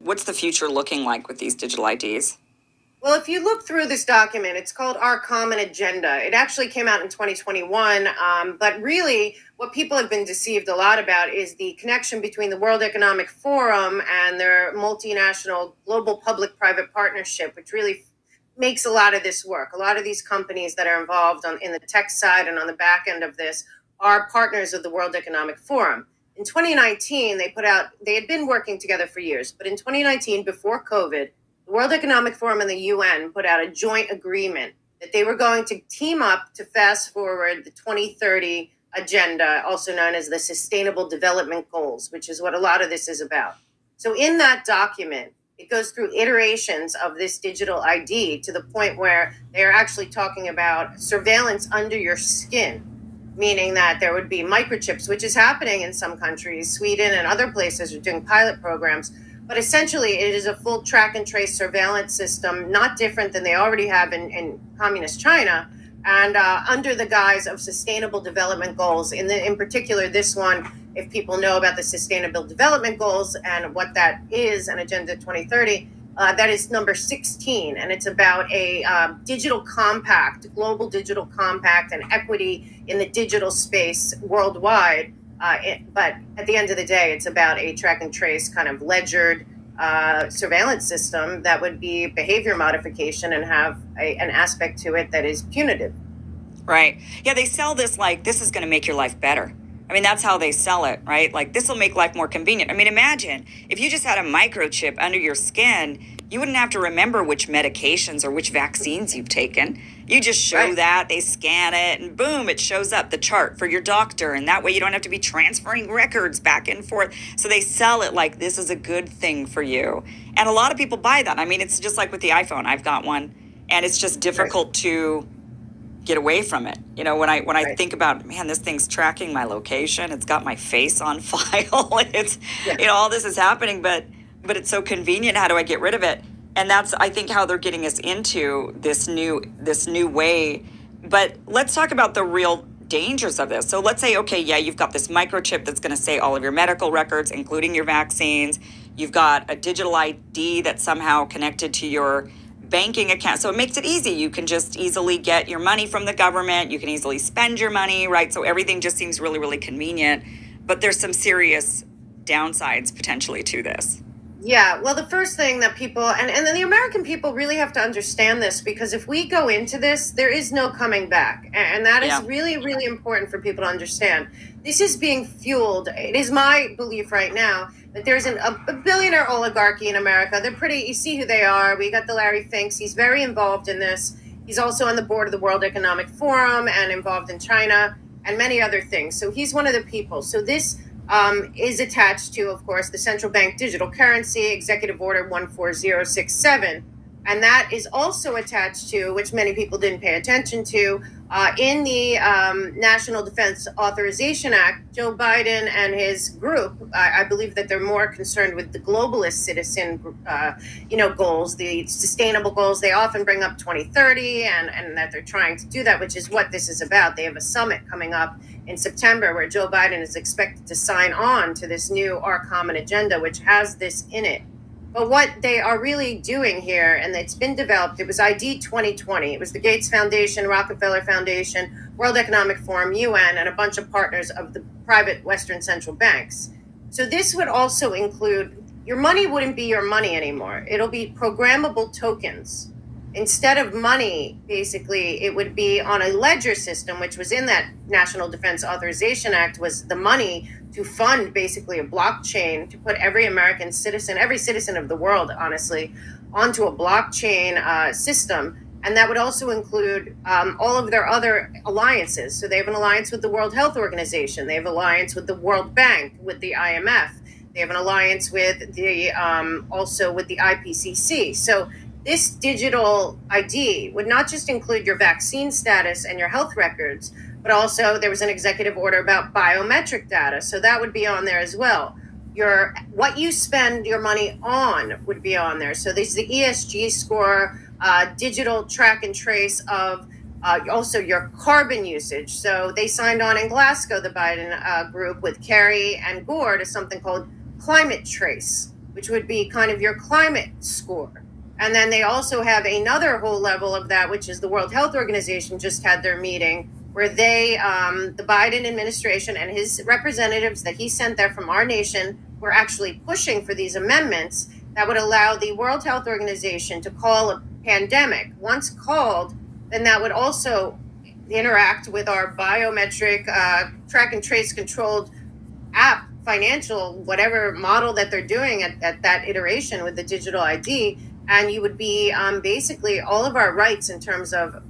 What's the future looking like with these digital IDs? Well, if you look through this document, it's called Our Common Agenda. It actually came out in 2021, but really what people have been deceived a lot about is the connection between the World Economic Forum and their multinational global public-private partnership, which really makes a lot of this work. A lot of these companies that are involved in the tech side and on the back end of this are partners of the World Economic Forum. In 2019, they had been working together for years, but in 2019, before COVID, the World Economic Forum and the UN put out a joint agreement that they were going to team up to fast forward the 2030 agenda, also known as the Sustainable Development Goals, which is what a lot of this is about. So in that document, it goes through iterations of this digital ID to the point where they are actually talking about surveillance under your skin, meaning that there would be microchips, which is happening in some countries. Sweden and other places are doing pilot programs. But essentially, it is a full track and trace surveillance system, not different than they already have in communist China, and under the guise of sustainable development goals. In particular, this one, if people know about the sustainable development goals and what that is, and Agenda 2030, that is number 16, and it's about a digital compact, global digital compact, and equity in the digital space worldwide. But at the end of the day, it's about a track and trace kind of ledgered surveillance system that would be behavior modification and have an aspect to it that is punitive. Right. Yeah, they sell this like this is going to make your life better. I mean, that's how they sell it, right? Like this will make life more convenient. I mean, imagine if you just had a microchip under your skin, you wouldn't have to remember which medications or which vaccines you've taken. You just show that, they scan it, and boom, it shows up, the chart for your doctor. And that way you don't have to be transferring records back and forth. So they sell it like this is a good thing for you. And a lot of people buy that. I mean, it's just like with the iPhone. I've got one, and it's just difficult to get away from it. You know, when I think about, man, this thing's tracking my location. It's got my face on file. It's, you know, all this is happening, but it's so convenient. How do I get rid of it? And that's, I think, how they're getting us into this new way. But let's talk about the real dangers of this. So let's say, okay, yeah, you've got this microchip that's going to say all of your medical records, including your vaccines. You've got a digital ID that's somehow connected to your banking account. So it makes it easy. You can just easily get your money from the government. You can easily spend your money, right? So everything just seems really, really convenient. But there's some serious downsides potentially to this. Yeah, well, the first thing that people, and then the American people really have to understand this, because if we go into this, there is no coming back. And that is really, really important for people to understand. This is being fueled. It is my belief right now that there's a billionaire oligarchy in America. They're pretty, you see who they are. We got the Larry Finks. He's very involved in this. He's also on the board of the World Economic Forum and involved in China and many other things. So he's one of the people. So this is attached to, of course, the central bank digital currency, Executive Order 14067. And that is also attached to, which many people didn't pay attention to, in the National Defense Authorization Act. Joe Biden and his group, I believe that they're more concerned with the globalist citizen, goals, the sustainable goals. They often bring up 2030 and that they're trying to do that, which is what this is about. They have a summit coming up in September where Joe Biden is expected to sign on to this new Our Common Agenda, which has this in it. But what they are really doing here, and it's been developed, it was ID 2020. It was the Gates Foundation, Rockefeller Foundation, World Economic Forum, UN, and a bunch of partners of the private Western central banks. So this would also include, your money wouldn't be your money anymore. It'll be programmable tokens. Instead of money, basically, it would be on a ledger system, which was in that National Defense Authorization Act, was the money to fund basically a blockchain, to put every American citizen, every citizen of the world, honestly, onto a blockchain system. And that would also include all of their other alliances. So they have an alliance with the World Health Organization. They have an alliance with the World Bank, with the IMF. They have an alliance with the also with the IPCC. So this digital ID would not just include your vaccine status and your health records, but also there was an executive order about biometric data. So that would be on there as well. What you spend your money on would be on there. So there's the ESG score, digital track and trace of also your carbon usage. So they signed on in Glasgow, the Biden group, with Kerry and Gore, to something called Climate Trace, which would be kind of your climate score. And then they also have another whole level of that, which is the World Health Organization just had their meeting where they, the Biden administration and his representatives that he sent there from our nation were actually pushing for these amendments that would allow the World Health Organization to call a pandemic. Once called, then that would also interact with our biometric track and trace controlled app, financial, whatever model that they're doing at that iteration with the digital ID. And you would be basically all of our rights in terms of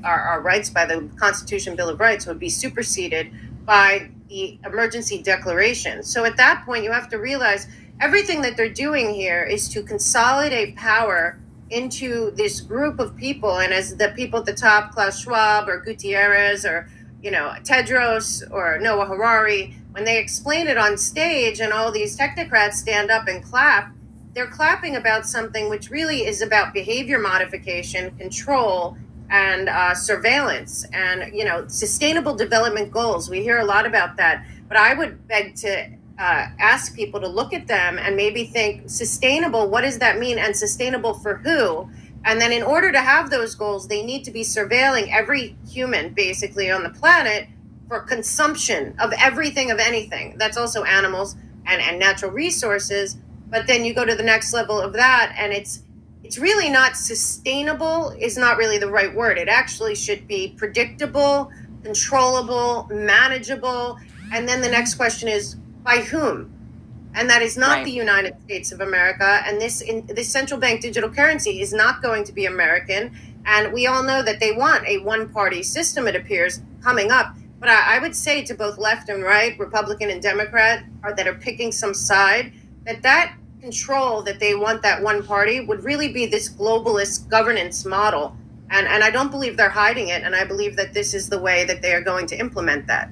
our rights by the Constitution Bill of Rights would be superseded by the emergency declaration. So at that point, you have to realize everything that they're doing here is to consolidate power into this group of people. And as the people at the top, Klaus Schwab or Gutierrez or, Tedros or Noah Harari, when they explain it on stage and all these technocrats stand up and clap, they're clapping about something which really is about behavior modification, control, and surveillance and, sustainable development goals. We hear a lot about that, but I would beg to ask people to look at them and maybe think sustainable, what does that mean? And sustainable for who? And then in order to have those goals, they need to be surveilling every human basically on the planet for consumption of everything, of anything. That's also animals and natural resources. But then you go to the next level of that, and it's really not sustainable, is not really the right word. It actually should be predictable, controllable, manageable. And then the next question is, by whom? And that is not the United States of America. And this central bank digital currency is not going to be American. And we all know that they want a one-party system, it appears, coming up. But I would say to both left and right, Republican and Democrat, that are picking some side, that control that they want, that one party, would really be this globalist governance model. And I don't believe they're hiding it. And I believe that this is the way that they are going to implement that.